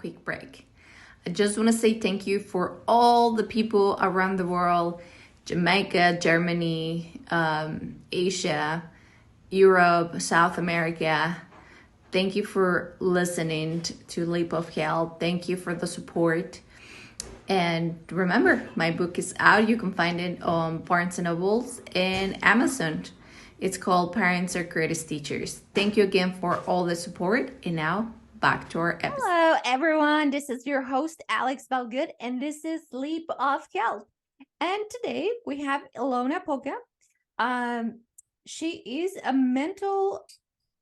quick break. I just want to say thank you for all the people around the world, Jamaica, Germany, Asia, Europe, South America. Thank you for listening to Leap of Health. Thank you for the support. And remember, my book is out. You can find it on Barnes & Nobles and Amazon. It's called Parents Are Greatest Teachers. Thank you again for all the support. And now, back to our episode. Hello, everyone. This is your host, Alex Valgood, and this is Leap of Health. And today we have Ilona Poka. She is a mental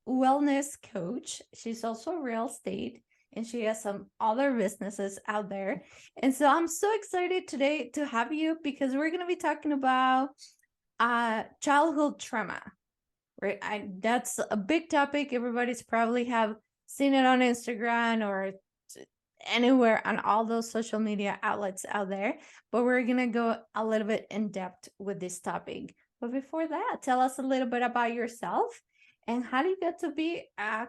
wellness coach. She's also real estate, and she has some other businesses out there. And so I'm so excited today to have you because we're going to be talking about childhood trauma, right? That's a big topic. Everybody's probably have seen it on Instagram or anywhere on all those social media outlets out there. But we're going to go a little bit in depth with this topic. But before that, tell us a little bit about yourself and how do you get to be a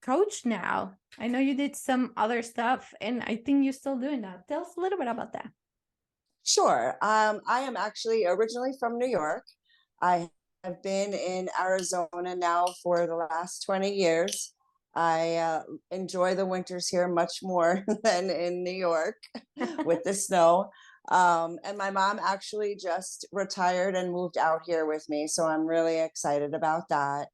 coach now? I know you did some other stuff and I think you're still doing that. Tell us a little bit about that. Sure. I am actually originally from New York. I have been in Arizona now for the last 20 years. I enjoy the winters here much more than in New York with the snow. And my mom actually just retired and moved out here with me. So I'm really excited about that.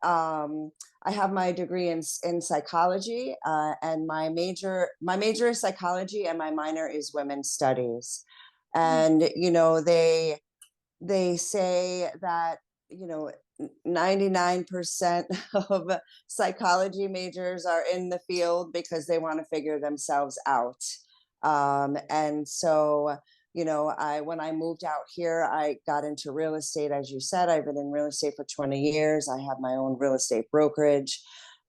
I have my degree in psychology, and my major is psychology, and my minor is women's studies. And they say that 99% of psychology majors are in the field because they want to figure themselves out. And so when I moved out here, I got into real estate. As you said, I've been in real estate for 20 years. I have my own real estate brokerage.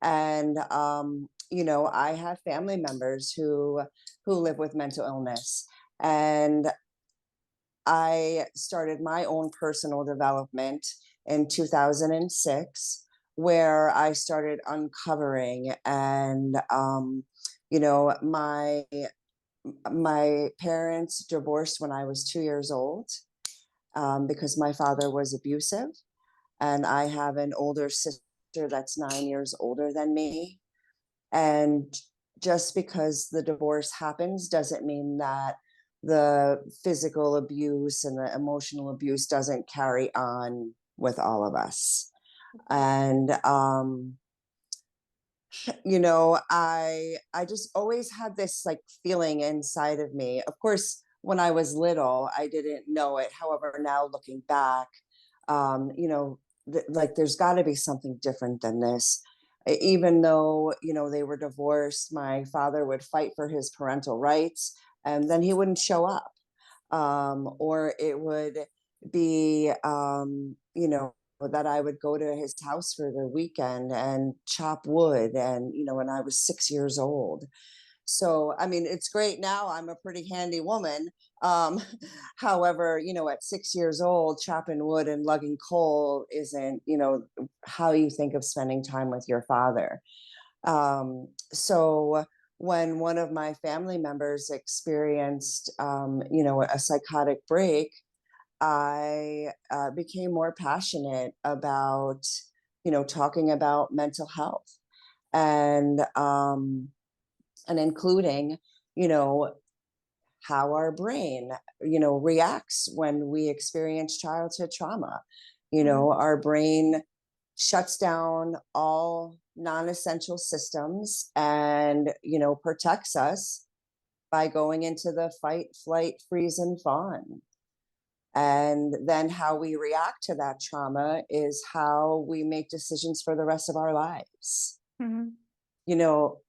And, I have family members who live with mental illness. And I started my own personal development in 2006, where I started uncovering and, my parents divorced when I was 2 years old because my father was abusive. And I have an older sister that's 9 years older than me. And just because the divorce happens doesn't mean that the physical abuse and the emotional abuse doesn't carry on with all of us. And I just always had this like feeling inside of me. Of course, when I was little, I didn't know it. However, now looking back, there's got to be something different than this. Even though, they were divorced, my father would fight for his parental rights, and then he wouldn't show up. Or it would be, that I would go to his house for the weekend and chop wood. And, when I was 6 years old. So, I mean, it's great now. I'm a pretty handy woman. However, at 6 years old, chopping wood and lugging coal isn't, how you think of spending time with your father. So when one of my family members experienced, a psychotic break, I became more passionate about, talking about mental health and including, how our brain, reacts when we experience childhood trauma. Our brain shuts down all non-essential systems and, protects us by going into the fight, flight, freeze, and fawn. And then how we react to that trauma is how we make decisions for the rest of our lives. Mm-hmm.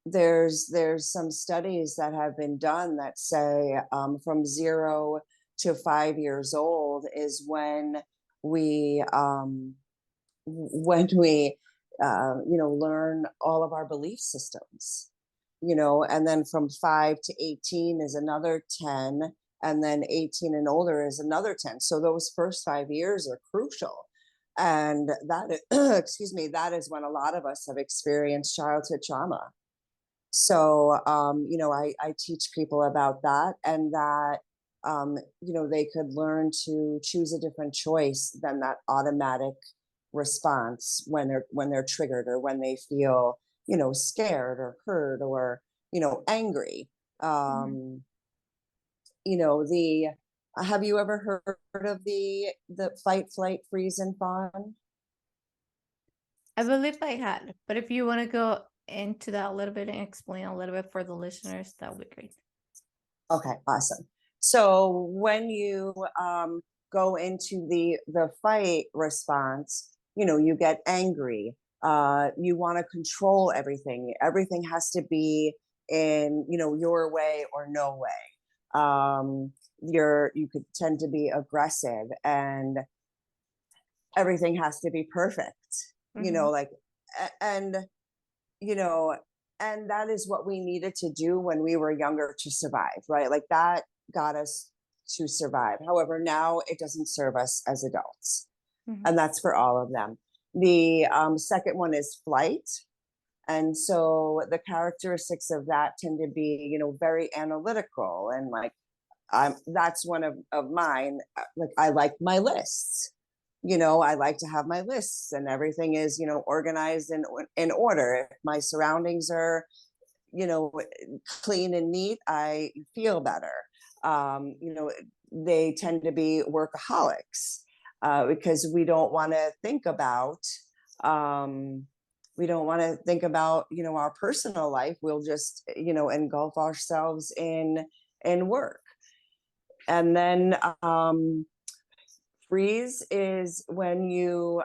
There's some studies that have been done that say from 0 to 5 years old is when we learn all of our belief systems, and then from 5 to 18 is another 10, and then 18 and older is another 10. So those first 5 years are crucial. And that, that is when a lot of us have experienced childhood trauma. So, I teach people about that, and that, they could learn to choose a different choice than that automatic response when they're triggered, or when they feel, scared or hurt, or, angry. Mhm. Um, the Have you ever heard of the fight, flight, freeze, and fawn? I believe I had, but if you want to go into that a little bit and explain a little bit for the listeners, that would be great. Okay, awesome. So when you go into the fight response, you get angry. You want to control everything. Everything has to be in, your way or no way. You could tend to be aggressive, and everything has to be perfect. Mm-hmm. Like, and you know, and that is what we needed to do when we were younger to survive, right? Like that got us to survive. However, now it doesn't serve us as adults. Mm-hmm. And that's for all of them. The second one is flight. And so the characteristics of that tend to be, very analytical, and like, that's one of mine. Like, I like my lists. I like to have my lists, and everything is, organized and in order. If my surroundings are, you know, clean and neat, I feel better. Um, you know, they tend to be workaholics, because um, we don't want to think about, our personal life. We'll just, engulf ourselves in work. And then freeze is when you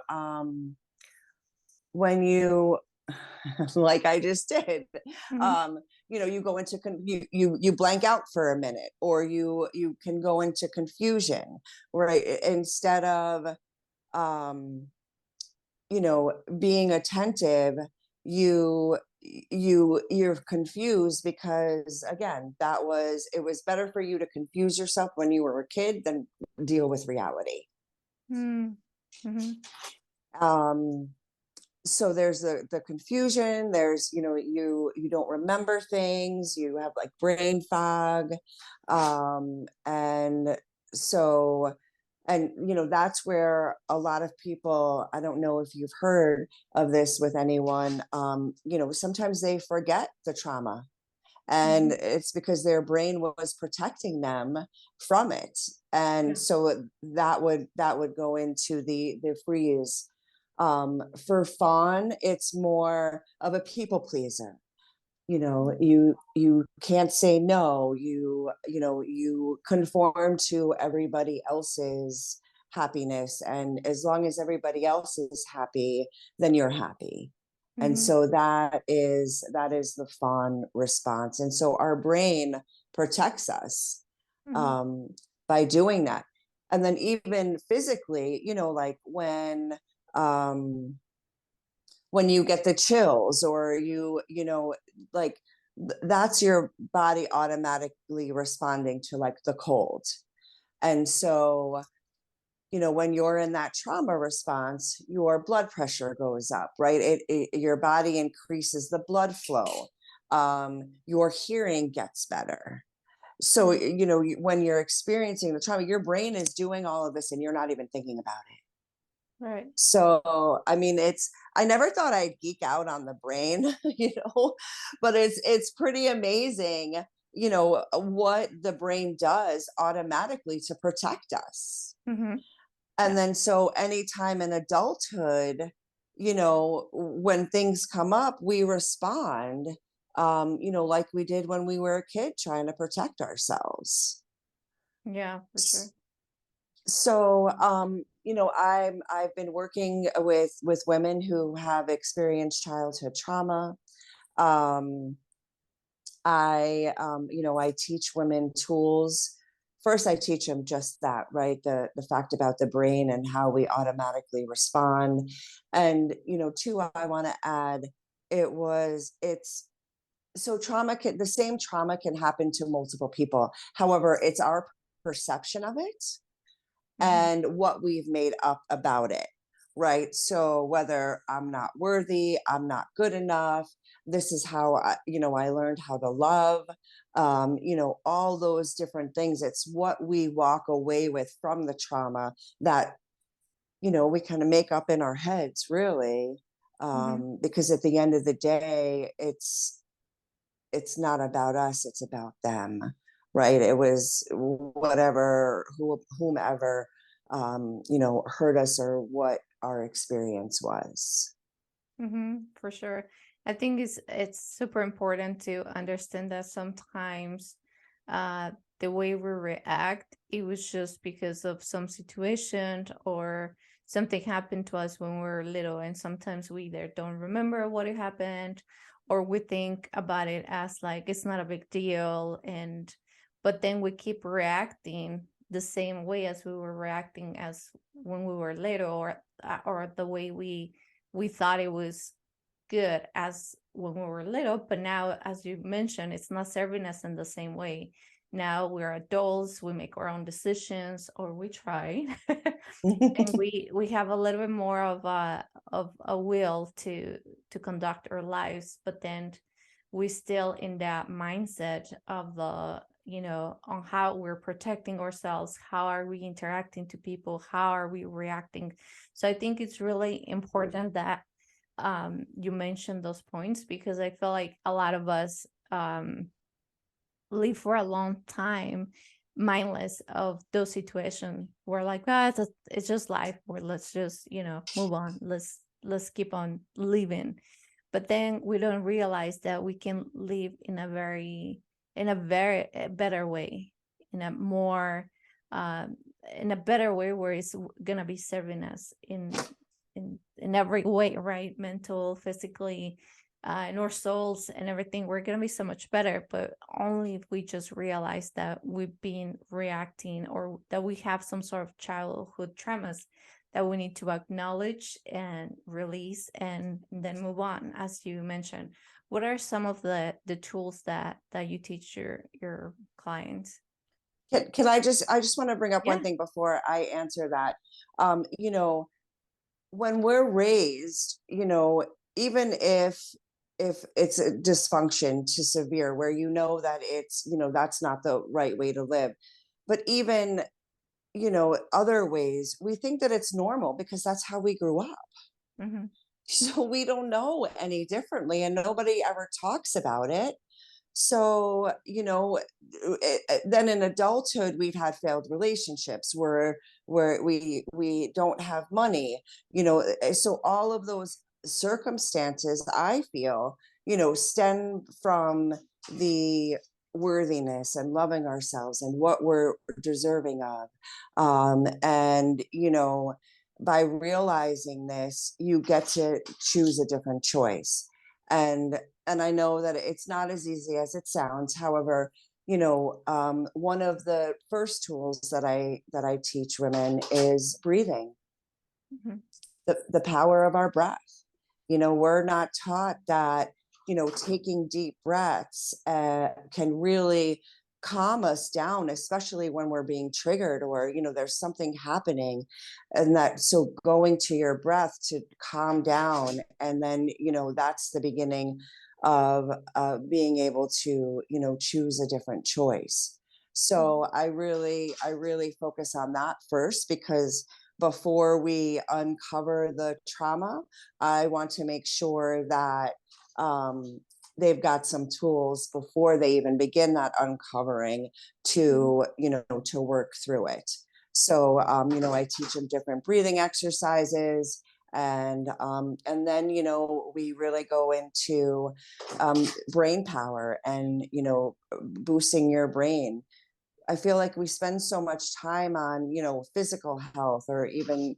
like I just did, Mm-hmm. you go into you blank out for a minute, or you can go into confusion, right? Instead of um being attentive, you're confused, because again, it was better for you to confuse yourself when you were a kid than deal with reality. Mm-hmm. um so there's the confusion. There's, you don't remember things, you have like brain fog. And so, and that's where a lot of people, I don't know if you've heard of this with anyone, sometimes they forget the trauma, and Mm-hmm. it's because their brain was protecting them from it. And Yeah. so that would go into the freeze. For fawn, it's more of a people pleaser. You can't say no. You conform to everybody else's happiness, and as long as everybody else is happy, then you're happy. And Mm-hmm. so that is the fawn response. And so our brain protects us Mm-hmm. um, by doing that. And then even physically, like when you get the chills, or like, that's your body automatically responding to like the cold. And so, when you're in that trauma response, your blood pressure goes up, right? Your body increases the blood flow. Your hearing gets better. So, when you're experiencing the trauma, your brain is doing all of this and you're not even thinking about it. Right. So, I mean, I never thought I'd geek out on the brain, but it's pretty amazing, what the brain does automatically to protect us. Mm-hmm. And Yeah. then so anytime in adulthood, when things come up, we respond, like we did when we were a kid trying to protect ourselves. Yeah, for sure. So, I've been working with women who have experienced childhood trauma. um I teach women tools. First, I teach them just that, right? The fact about the brain and how we automatically respond. And, two, I want to add, it's so the same trauma can happen to multiple people. However, it's our perception of it Mm-hmm. and what we've made up about it. right? So whether I'm not worthy, I'm not good enough, this is how I learned how to love, all those different things. It's what we walk away with from the trauma that, we kind of make up in our heads, really. Mm-hmm. Because at the end of the day, it's not about us, it's about them, right? It was whomever hurt us, or what our experience was. Mm-hmm, for sure. I think it's super important to understand that sometimes uh the way we react, it was just because of some situation or something happened to us when we were little, and sometimes we either don't remember what it happened, or we think about it as like it's not a big deal, and but then we keep reacting the same way as we were reacting as when we were little, or the way we thought it was good as when we were little, but now, as you mentioned, it's not serving us in the same way. Now we're adults, we make our own decisions, or we try, and we have a little bit more of a will to conduct our lives, but then we still in that mindset of the on how we're protecting ourselves, how are we interacting to people, how are we reacting. So I think it's really important that you mentioned those points, because I feel like a lot of us live for a long time mindless of those situations. We're like, ah, it's just life, or let's just move on, let's keep on living. But then we don't realize that we can live in a very better way, in a more in a better way, where it's gonna be serving us in every way, right? Mental, physically, and our souls and everything. We're gonna be so much better, but only if we just realize that we've been reacting, or that we have some sort of childhood traumas that we need to acknowledge and release, and then move on, as you mentioned. What are some of the tools that you teach your clients? Can I just want to bring up one Yeah. thing before I answer that. Um, you know, when we're raised, even if it's a dysfunction to severe, where that it's, that's not the right way to live, but even, other ways, we think that it's normal because that's how we grew up. Mm-hmm. So we don't know any differently, and nobody ever talks about it. So, then in adulthood, we've had failed relationships where we don't have money, so all of those circumstances, I feel, stem from the worthiness and loving ourselves and what we're deserving of. And, by realizing this, you get to choose a different choice. And I know that it's not as easy as it sounds. However, one of the first tools that I teach women is breathing, Mm-hmm. the power of our breath. We're not taught that, taking deep breaths can really calm us down, especially when we're being triggered, or, there's something happening. And that, so going to your breath to calm down, and then, that's the beginning of being able to, choose a different choice. So I really focus on that first, because before we uncover the trauma, I want to make sure that they've got some tools before they even begin that uncovering to, to work through it. So, I teach them different breathing exercises. And then, we really go into brain power and, boosting your brain. I feel like we spend so much time on, physical health, or even,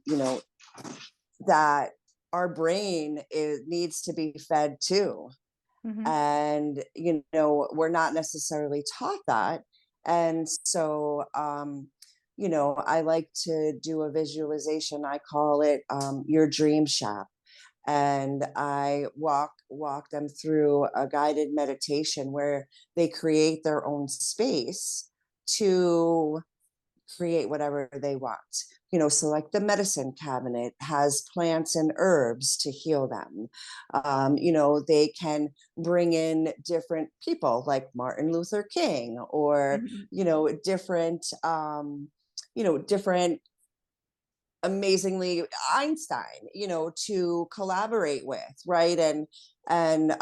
that our brain needs to be fed too. Mm-hmm. And, we're not necessarily taught that. And so, I like to do a visualization. I call it your dream shop. And I walk them through a guided meditation where they create their own space to create whatever they want. So like the medicine cabinet has plants and herbs to heal them. They can bring in different people like Martin Luther King, or Mhm. different amazingly Einstein, to collaborate with, right? And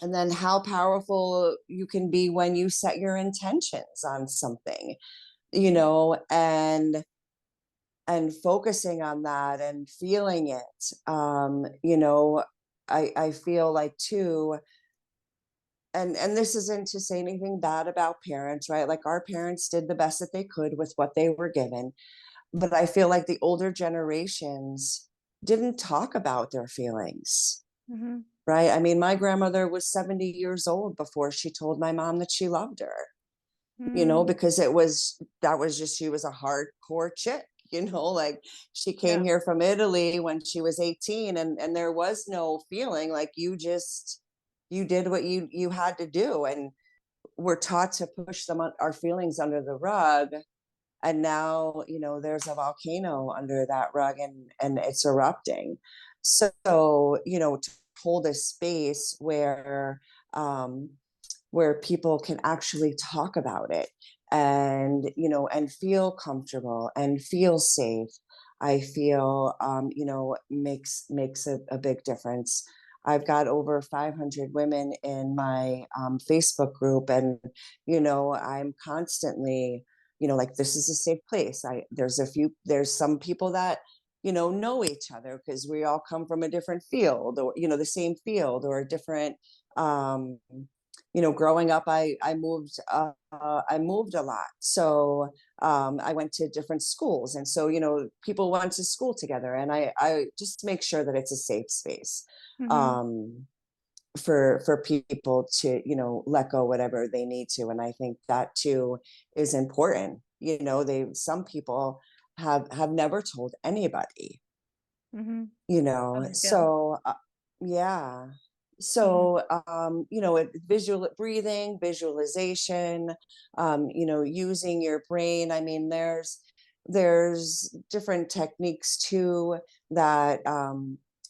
then how powerful you can be when you set your intentions on something, and focusing on that and feeling it. I feel like too, and this isn't to say anything bad about parents, right? Like our parents did the best that they could with what they were given. But I feel like the older generations didn't talk about their feelings, Mhm. right? I mean, my grandmother was 70 years old before she told my mom that she loved her, Mm. because she was a hardcore chick, like she came Yeah. here from Italy when she was 18, and there was no feeling, like you did what you had to do. And we're taught to push our feelings under the rug. And now, there's a volcano under that rug, and it's erupting. So, to hold a space um, where people can actually talk about it, and feel comfortable and feel safe, I feel, makes a big difference. I've got over 500 women in my Facebook group, and I'm constantly, like, this is a safe place. There's some people that know each other because we all come from a different field, or the same field, or a different um growing up, I moved a lot. So I went to different schools, and so people went to school together, and I just make sure that it's a safe space, Mhm. um, for people to let go whatever they need to. And I think that too is important. Some people have never told anybody, Mhm. How they feel. so yeah. Mhm. So visual breathing, visualization, using your brain. I mean, there's different techniques too, that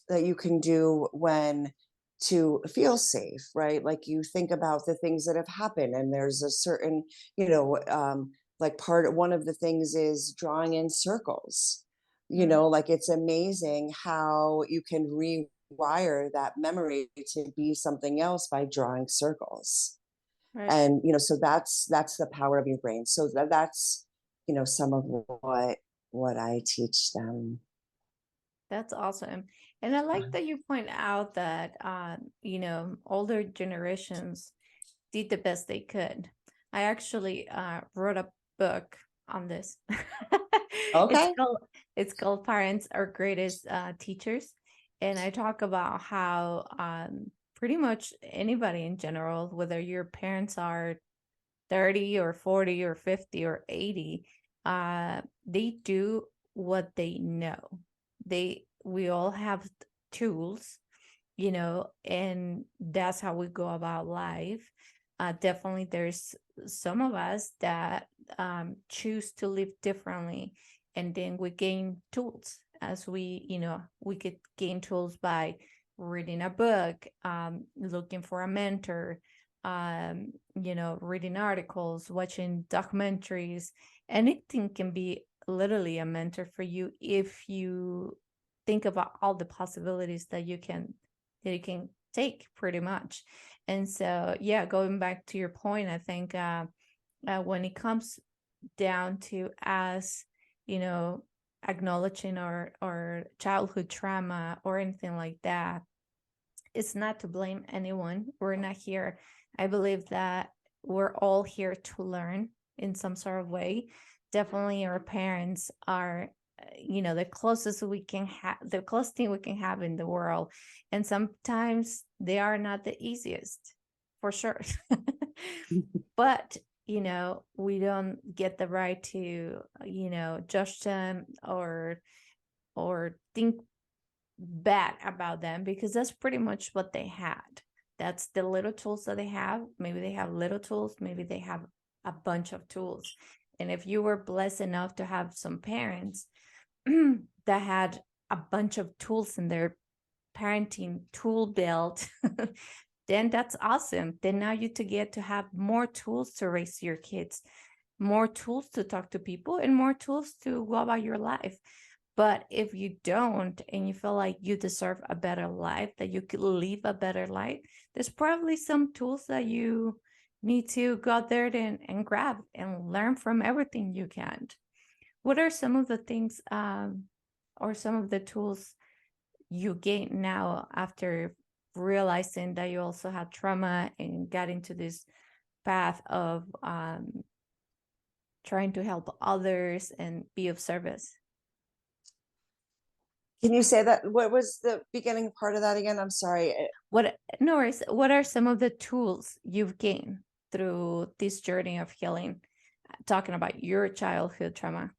you can do when to feel safe, right? Like you think about the things that have happened, and there's a certain, like one of the things is drawing in circles. Mm. Like it's amazing how you can rewire that memory to be something else by drawing circles. Right. And so that's the power of your brain. So that's some of what I teach them. That's awesome. And I like that you point out that, older generations did the best they could. I actually wrote a book on this. It's Okay. called it's called Parents Are Greatest Teachers, and I talk about how pretty much anybody in general, whether your parents are 30 or 40 or 50 or 80, they do what they know. We all have tools, and that's how we go about life. Definitely there's some of us that choose to live differently, and then we gain tools as we could gain tools by reading a book, looking for a mentor, reading articles, watching documentaries. Anything can be literally a mentor for you if you think about all the possibilities that you can take pretty much. And so, yeah, going back to your point, I think when it comes down to us, you know, acknowledging our childhood trauma or anything like that, it's not to blame anyone. We're not here. I believe that we're all here to learn in some sort of way. Definitely our parents are, the closest we can have, the closest thing we can have in the world. And sometimes they are not the easiest, for sure. But, we don't get the right to, judge them or think bad about them, because that's pretty much what they had. That's the little tools that they have. Maybe they have little tools, maybe they have a bunch of tools. And if you were blessed enough to have some parents that had a bunch of tools in their parenting tool belt, then that's awesome. Then now you to get to have more tools to raise your kids, more tools to talk to people, and more tools to go about your life. But if you don't, and you feel like you deserve a better life, that you could live a better life, there's probably some tools that you need to go out there and grab and learn from everything you can. What are some of the things or some of the tools you gain now after realizing that you also had trauma and got into this path of trying to help others and be of service? Can you say that? What was the beginning part of that again? I'm sorry. No worries. What are some of the tools you've gained through this journey of healing, talking about your childhood trauma?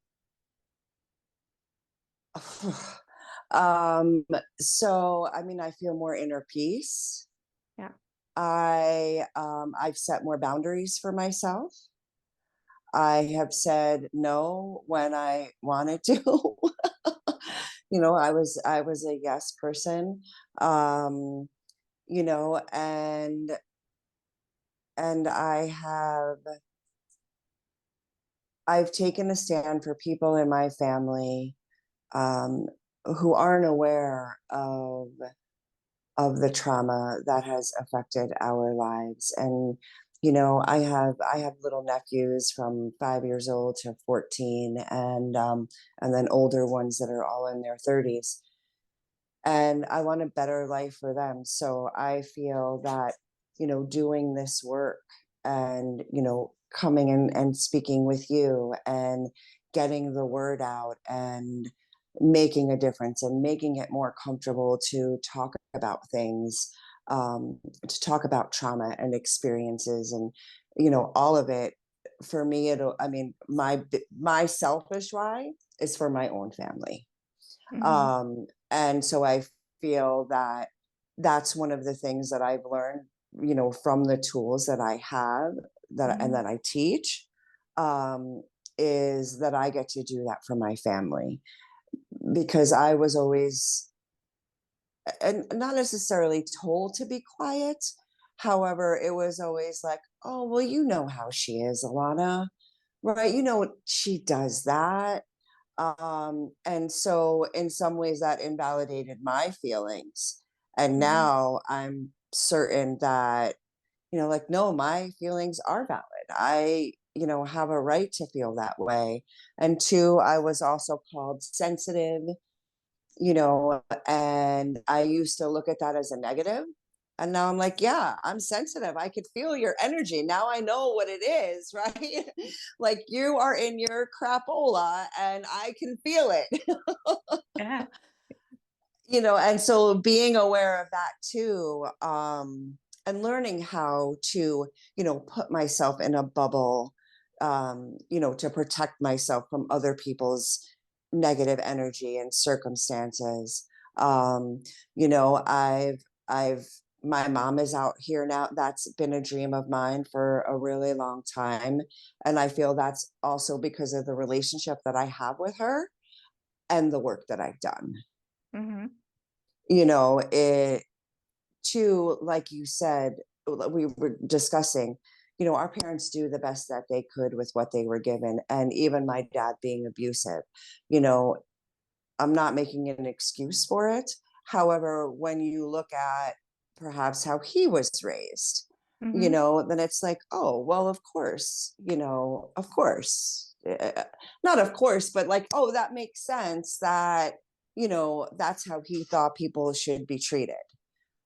So I mean, I feel more inner peace. Yeah. I've set more boundaries for myself. I have said no when I wanted to. I was a yes person. Um, and I've taken a stand for people in my family um, who aren't aware of the trauma that has affected our lives. And I have little nephews from 5 years old to 14, and then older ones that are all in their 30s. And I want a better life for them. So I feel that, doing this work and, coming in and speaking with you and getting the word out and making a difference and making it more comfortable to talk about things, to talk about trauma and experiences and, all of it. For me, my selfish why is for my own family. Mm-hmm. And so I feel that that's one of the things that I've learned, from the tools that I have and that I teach, is that I get to do that for my family, because I was always, and not necessarily told to be quiet. However, it was always like, oh, well, you know how she is, Ilona, right? She does that. And so in some ways that invalidated my feelings. And now I'm certain that, like, no, my feelings are valid. I, have a right to feel that way. And two, I was also called sensitive, and I used to look at that as a negative. And now I'm like, yeah, I'm sensitive. I could feel your energy. Now I know what it is, right? Like, you are in your crapola and I can feel it. Yeah. And so being aware of that too, and learning how to, put myself in a bubble, to protect myself from other people's negative energy and circumstances. Um, you know, I've, my mom is out here now. That's been a dream of mine for a really long time. And I feel that's also because of the relationship that I have with her and the work that I've done. Mm-hmm. It too, like you said, we were discussing, our parents do the best that they could with what they were given. And even my dad being abusive, you know, I'm not making an excuse for it. However, when you look at perhaps how he was raised, Mm-hmm. then it's like, oh, well, of course, of course. Not of course, but like, oh, that makes sense that, that's how he thought people should be treated.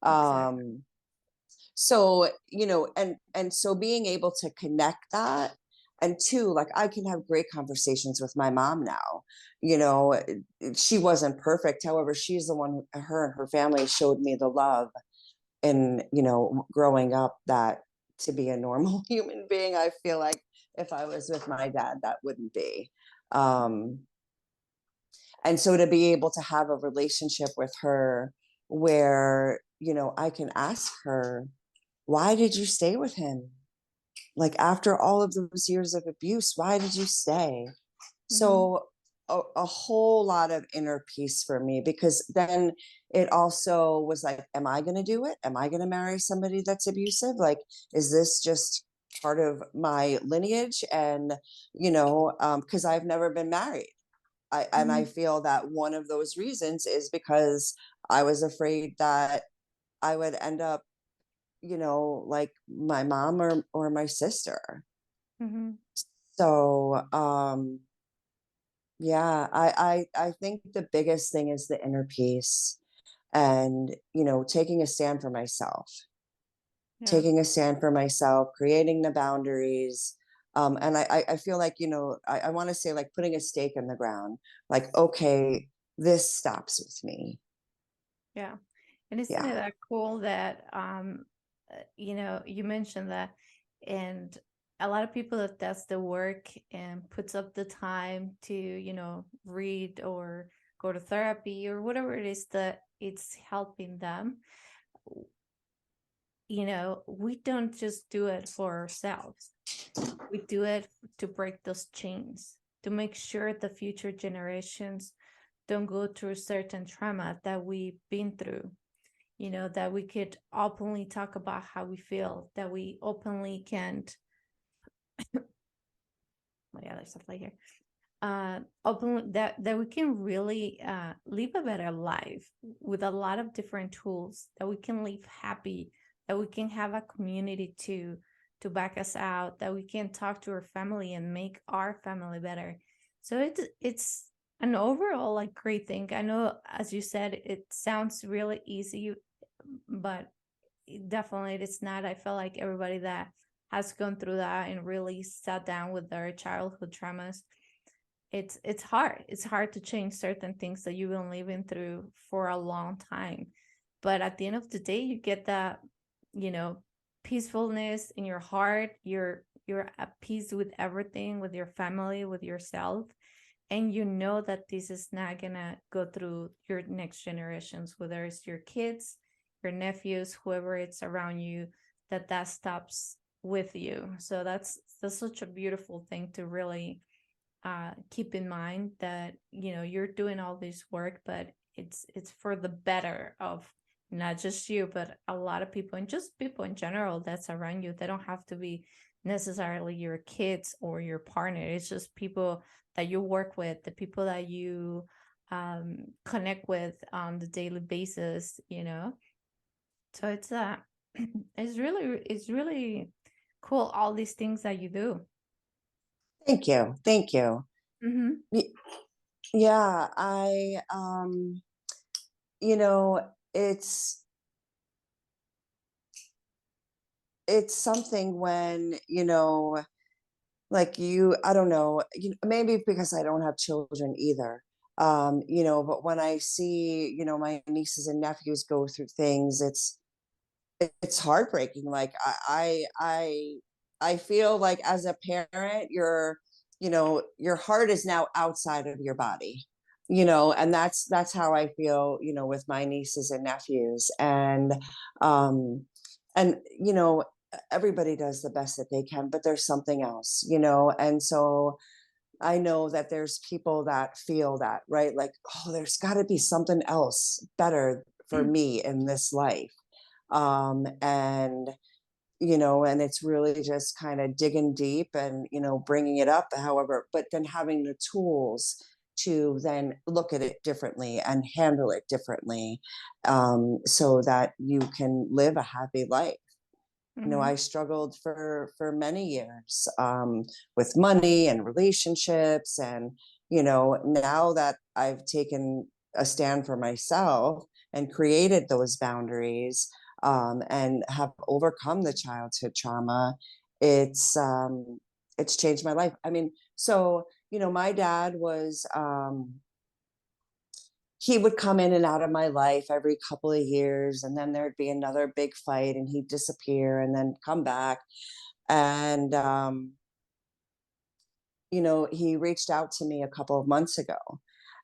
Exactly. So, and so being able to connect that, and two, like, I can have great conversations with my mom now. She wasn't perfect. However, she's the one, her and her family showed me the love in, growing up, that to be a normal human being, I feel like if I was with my dad, that wouldn't be. Um, and so to be able to have a relationship with her where, I can ask her, why did you stay with him? like, after all of those years of abuse, why did you stay? Mm-hmm. So a whole lot of inner peace for me, because then it also was like, am I going to do it? Am I going to marry somebody that's abusive? Like, is this just part of my lineage? And, because I've never been married. And I Mm-hmm. feel that one of those reasons is because I was afraid that I would end up, like my mom or my sister. Mm-hmm. So, yeah, I think the biggest thing is the inner peace, and, taking a stand for myself, Yeah. creating the boundaries. And I feel like, I want to say, like, putting a stake in the ground, like, okay, this stops with me. Yeah. And isn't it Yeah. that cool that you mentioned that, and a lot of people that does the work and puts up the time to, read or go to therapy or whatever it is that it's helping them. We don't just do it for ourselves. We do it to break those chains, to make sure the future generations don't go through certain trauma that we've been through, that we could openly talk about how we feel, that we openly can't, my other stuff like here, openly, that we can really live a better life with a lot of different tools, that we can live happy, that we can have a community to back us out, that we can talk to our family and make our family better. So it's an overall like great thing. I know, as you said, it sounds really easy, but definitely it's not. I feel like everybody that has gone through that and really sat down with their childhood traumas, it's hard. It's hard to change certain things that you've been living through for a long time. But at the end of the day, you get that, you know, peacefulness in your heart. You're at peace with everything, with your family, with yourself. And you know that this is not gonna go through your next generations, whether it's your kids, your nephews, whoever it's around you, that stops with you. So that's such a beautiful thing to really keep in mind, that you're doing all this work, but it's for the better of not just you, but a lot of people, and just people in general that's around you. They don't have to be necessarily your kids or your partner. It's just people that you work with, the people that you connect with on the daily basis. So it's really cool, all these things that you do. Thank you. Thank you. Mm-hmm. Y- Yeah, you know, it's it's something when, like, I don't know, maybe because I don't have children either. But when I see, my nieces and nephews go through things, it's heartbreaking. Like, I feel like, as a parent, your heart is now outside of your body, and that's how I feel, with my nieces and nephews. Um and everybody does the best that they can, but there's something else, and so I know that there's people that feel that, right? Like, oh, there's got to be something else better for me in this life. And and it's really just kind of digging deep and, bringing it up, however, but then having the tools to then look at it differently and handle it differently, so that you can live a happy life. Mm-hmm. I struggled for many years, with money and relationships, and now that I've taken a stand for myself and created those boundaries, and have overcome the childhood trauma, it's changed my life. I mean, so my dad was, he would come in and out of my life every couple of years, and then there'd be another big fight, and he'd disappear and then come back. And he reached out to me a couple of months ago,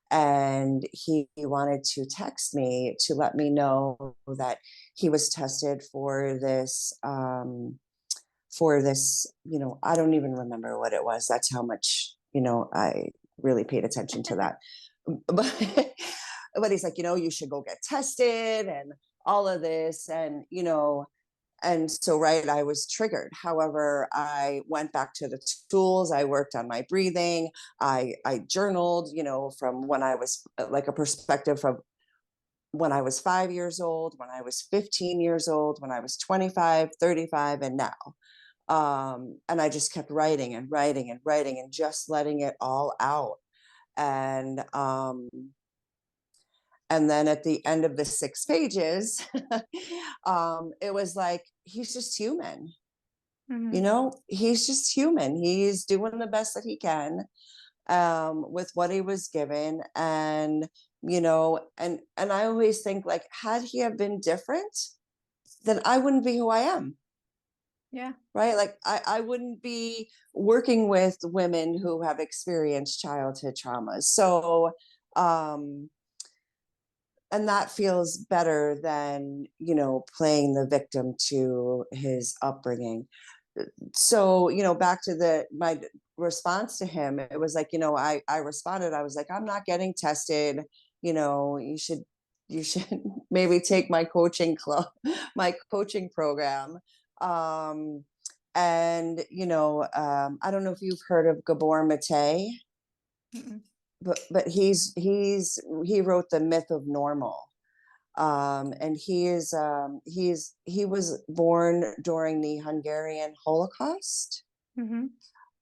and he wanted to text me to let me know that he was tested for this for this, I don't even remember what it was. That's how much, I really paid attention to that. But, but he's like, you should go get tested and all of this. And so, right, I was triggered. However, I went back to the tools. I worked on my breathing. I journaled, from when I was like a perspective of when I was 5 years old, when I was 15 years old, when I was 25, 35, and now. And I just kept writing and writing and writing and just letting it all out. And and then at the end of the 6 pages, it was like, he's just human. He's just human. He's doing the best that he can with what he was given. And, and I always think, like, had he have been different, then I wouldn't be who I am. Yeah. Right. Like I wouldn't be working with women who have experienced childhood traumas. So, and that feels better than, playing the victim to his upbringing. So, back to my response to him, it was like, I responded, I was like, I'm not getting tested. You should maybe take my coaching club, my coaching program. And, I don't know if you've heard of Gabor Mate, but he wrote The Myth of Normal. And he was born during the Hungarian Holocaust.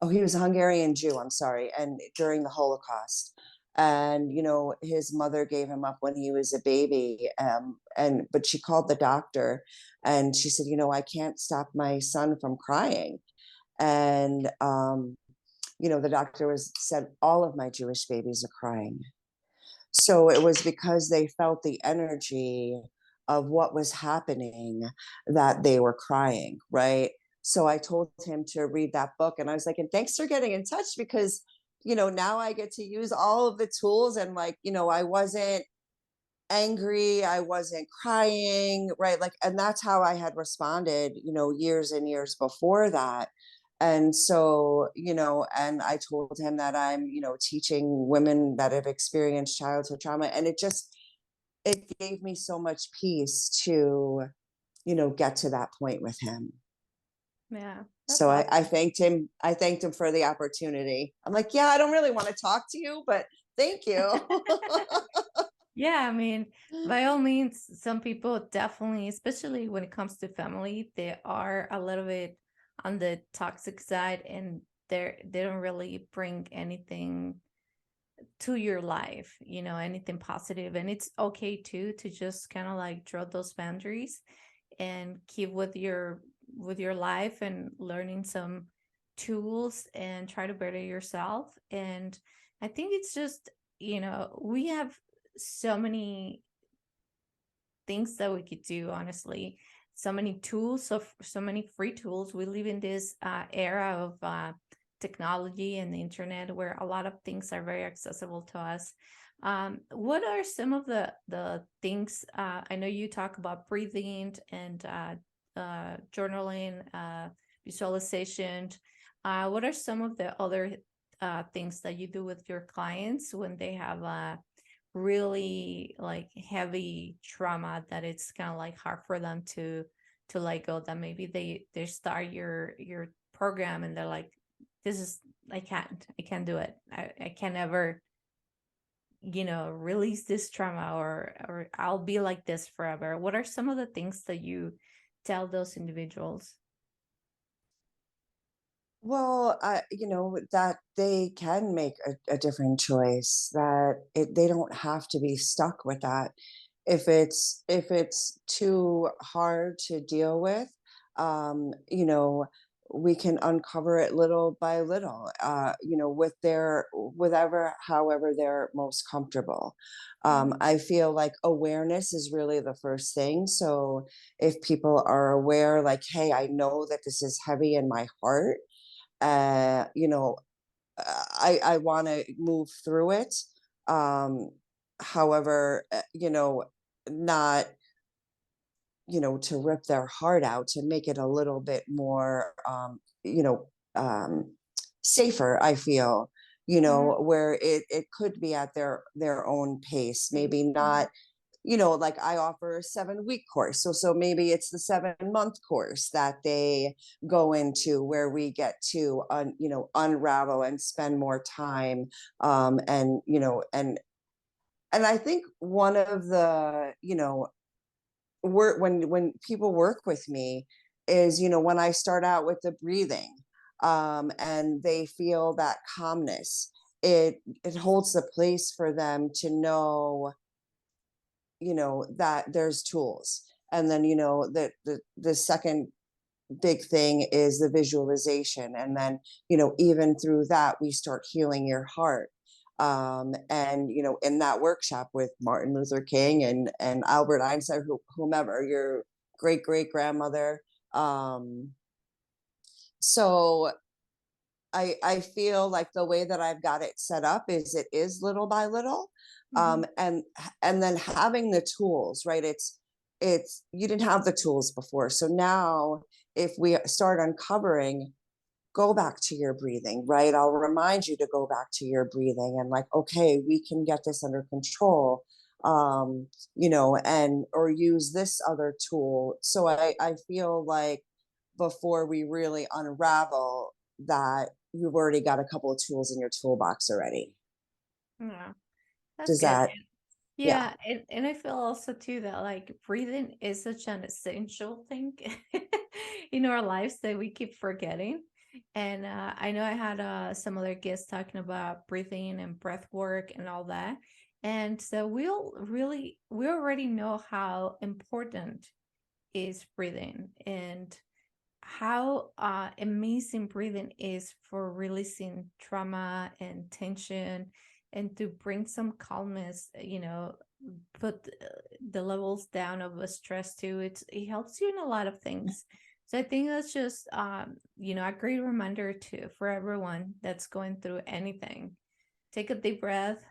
Oh, he was a Hungarian Jew, I'm sorry, and during the Holocaust. And, his mother gave him up when he was a baby. But she called the doctor and she said, I can't stop my son from crying. And, the doctor said, all of my Jewish babies are crying. So it was because they felt the energy of what was happening that they were crying, right? So I told him to read that book, and I was like, and thanks for getting in touch, because, now I get to use all of the tools, and like, I wasn't angry, I wasn't crying, right? Like, and that's how I had responded, years and years before that. And so, and I told him that I'm, teaching women that have experienced childhood trauma. And it gave me so much peace to, get to that point with him. Yeah. So I thanked him. I thanked him for the opportunity. I'm like, yeah, I don't really want to talk to you, but thank you. Yeah, I mean, by all means, some people definitely, especially when it comes to family, they are a little bit on the toxic side, and they don't really bring anything to your life, anything positive. And it's okay too to just kind of like draw those boundaries and keep with your life and learning some tools and try to better yourself. And I think it's just, we have so many things that we could do, honestly, so many tools, so many free tools. We live in this era of technology and the internet, where a lot of things are very accessible to us. What are some of the things? I know you talk about breathing and journaling, visualization. What are some of the other things that you do with your clients when they have really like heavy trauma that it's kind of like hard for them to let go, that maybe they start your program and they're like, this is, I can't do it. I can never, release this trauma, or I'll be like this forever. What are some of the things that you tell those individuals? Well, that they can make a different choice, that they don't have to be stuck with that. If it's too hard to deal with, we can uncover it little by little, with however they're most comfortable. I feel like awareness is really the first thing. So if people are aware, like, hey, I know that this is heavy in my heart, uh, you know, I want to move through it. However, not to rip their heart out, to make it a little bit more, safer, I feel, Mhm. where it could be at their own pace, maybe not, like I offer a 7-week course. So maybe it's the 7-month course that they go into, where we get to, unravel and spend more time. And I think one of the, work when people work with me is, when I start out with the breathing, and they feel that calmness, it holds the place for them to know, that there's tools. And then, that the second big thing is the visualization. And then, even through that, we start healing your heart. And in that workshop with Martin Luther King and Albert Einstein, whomever, your great grandmother. So I feel like the way that I've got it set up is, it is little by little. Mhm. And then having the tools, right? It's you didn't have the tools before. So now, if we start uncovering, go back to your breathing, right? I'll remind you to go back to your breathing, and like, okay, we can get this under control. And or use this other tool. So I feel like, before we really unravel that, you've already got a couple of tools in your toolbox already. Yeah, that's Does good. that, yeah. Yeah, and I feel also too that like breathing is such an essential thing in our lives that we keep forgetting. And I know I had some other guests talking about breathing and breath work and all that. And so we already know how important is breathing and how amazing breathing is for releasing trauma and tension and to bring some calmness, put the levels down of a stress too. It helps you in a lot of things. So I think that's just a great reminder too for everyone that's going through anything. Take a deep breath,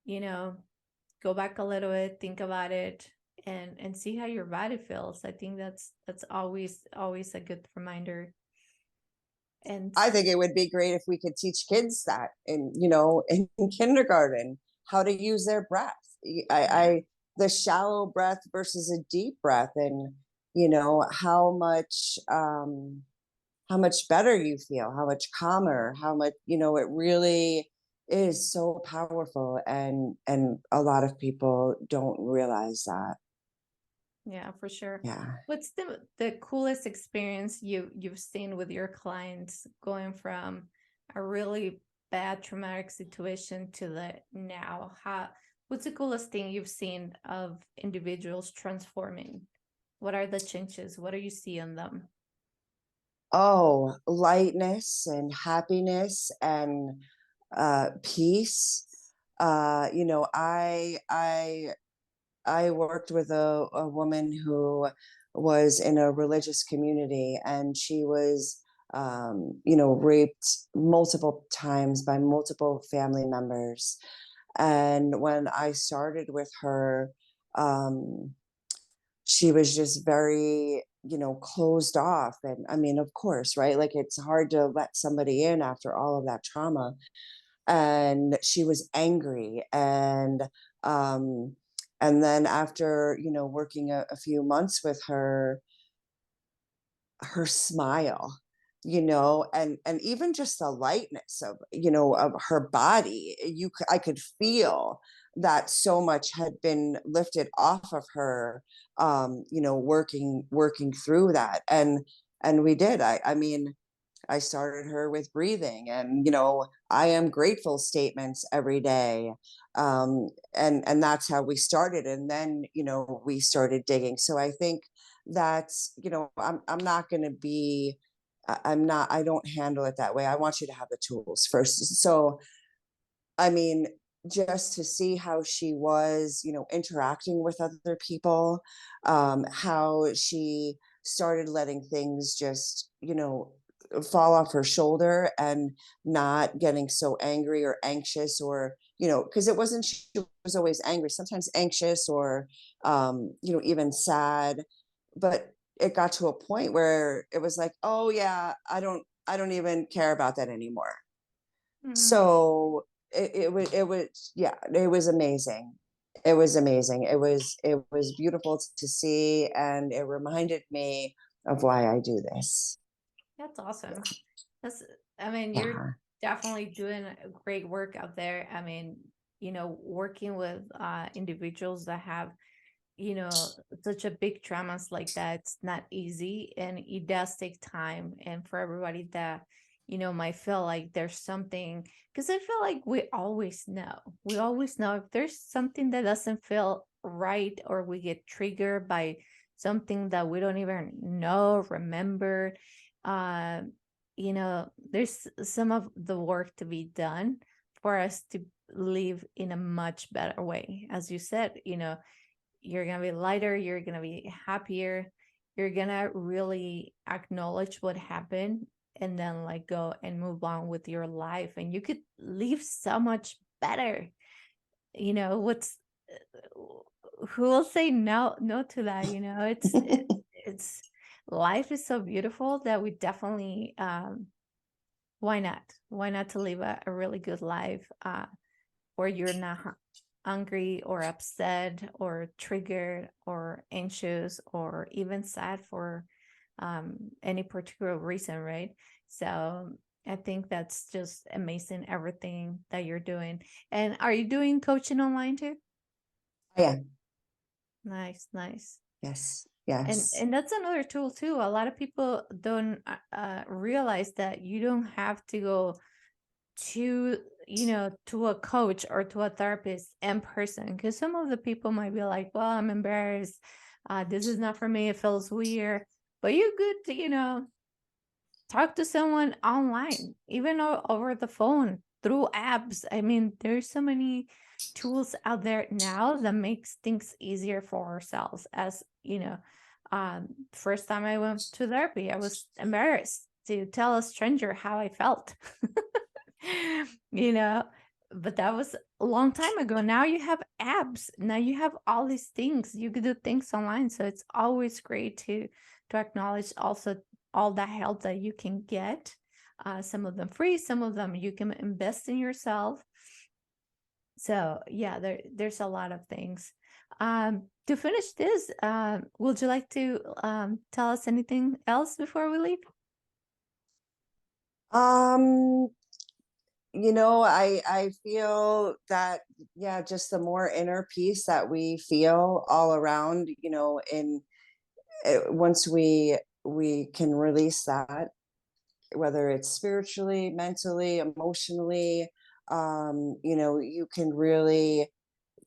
you know, go back a little bit, think about it, and see how your body feels. I think that's always a good reminder. And I think it would be great if we could teach kids that in kindergarten, how to use their breath. yeah, I The shallow breath versus a deep breath, and how much better you feel, how much calmer, how much, it really is so powerful, and a lot of people don't realize that. yeah, for sure. Yeah. What's the coolest experience you've seen with your clients going from a really bad traumatic situation to the now? What's the coolest thing you've seen of individuals transforming? What are the changes? What do you see in them? Oh, lightness and happiness and peace. I worked with a woman who was in a religious community, and she was, raped multiple times by multiple family members. And when I started with her, um, she was just very, closed off. And I mean, of course, right? Like, it's hard to let somebody in after all of that trauma. And she was angry. And then after, working a few months with her smile, and even just the lightness of her body, I could feel that so much had been lifted off of her, working through that. And we did. I mean, I started her with breathing, and I am grateful statements every day. And that's how we started. And then we started digging. So I think that's, I'm not going to be, I'm not, I don't handle it that way. I want you to have the tools first. So I mean, just to see how she was, interacting with other people, how she started letting things just, fall off her shoulder, and not getting so angry or anxious, or because it wasn't, she was always angry, sometimes anxious, or, even sad. But it got to a point where it was like, oh yeah, I don't even care about that anymore. Mhm. So it was, yeah, it was amazing. It was amazing. It was beautiful to see, and it reminded me of why I do this. That's awesome. That's, I mean, you're Yeah. definitely doing a great work out there. I mean, working with individuals that have, such a big traumas like that, it's not easy, and it does take time. And for everybody that, might feel like there's something, because I feel like we always know if there's something that doesn't feel right, or we get triggered by something that we don't even know, remember. Uh, there's some of the work to be done for us to live in a much better way. As you said, you're going to be lighter, you're going to be happier, you're going to really acknowledge what happened, and then like go and move on with your life, and you could live so much better. What's who will say no to that? It's life is so beautiful that we definitely, why not to live a really good life, where you're not angry or upset or triggered or anxious or even sad for any particular reason, right? So I think that's just amazing, everything that you're doing. And are you doing coaching online too? Yeah. Nice, nice. Yes. And Yes. and that's another tool too. A lot of people don't realize that you don't have to go to to a coach or to a therapist in person, because some of the people might be like, well, I'm embarrassed, this is not for me, it feels weird. But you could talk to someone online, even over the phone, through apps. I mean, there's so many tools out there now that makes things easier for ourselves. As first time I went to therapy, I was embarrassed to tell a stranger how I felt. you know but that was a long time ago. Now you have apps, now you have all these things, you can do things online. So it's always great to acknowledge also all the help that you can get, some of them free, some of them you can invest in yourself. So yeah, there's a lot of things. To finish this, would you like to tell us anything else before we leave? Um, I feel that, yeah, just the more inner peace that we feel all around, in once we can release that, whether it's spiritually, mentally, emotionally, you can really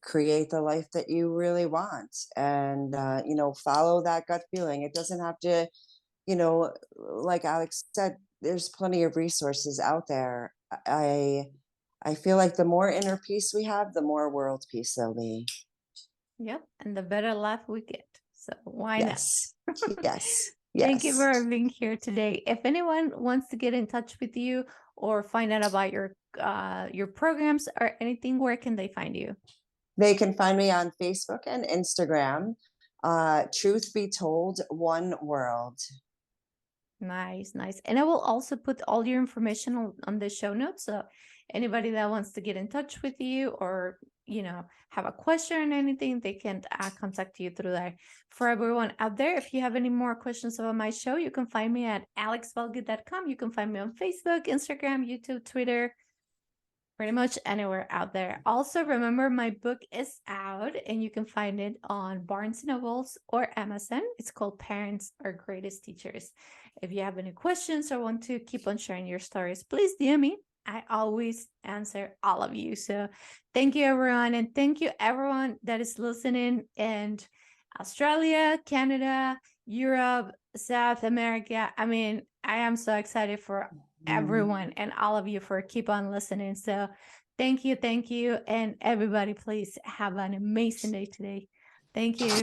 create the life that you really want, and follow that gut feeling. It doesn't have to, you know like Alex said, there's plenty of resources out there. I feel like the more inner peace we have, the more world peace there'll be. Yep, and the better life we get. So why not? Yes. Yes. Thank you Yes. for being here today. If anyone wants to get in touch with you or find out about your programs or anything, where can they find you? They can find me on Facebook and Instagram. Truth be told, one world. Nice, nice. And I will also put all your information on the show notes. So anybody that wants to get in touch with you, or, have a question or anything, they can contact you through there. For everyone out there, if you have any more questions about my show, you can find me at alexvalgood.com. You can find me on Facebook, Instagram, YouTube, Twitter, pretty much anywhere out there. Also, remember, my book is out and you can find it on Barnes & Nobles or Amazon. It's called Parents Are Greatest Teachers. If you have any questions or want to keep on sharing your stories, please DM me. I always answer all of you. So thank you, everyone. And thank you, everyone that is listening in Australia, Canada, Europe, South America. I mean, I am so excited for everyone and all of you for keep on listening. So thank you. And everybody, please have an amazing day today. Thank you.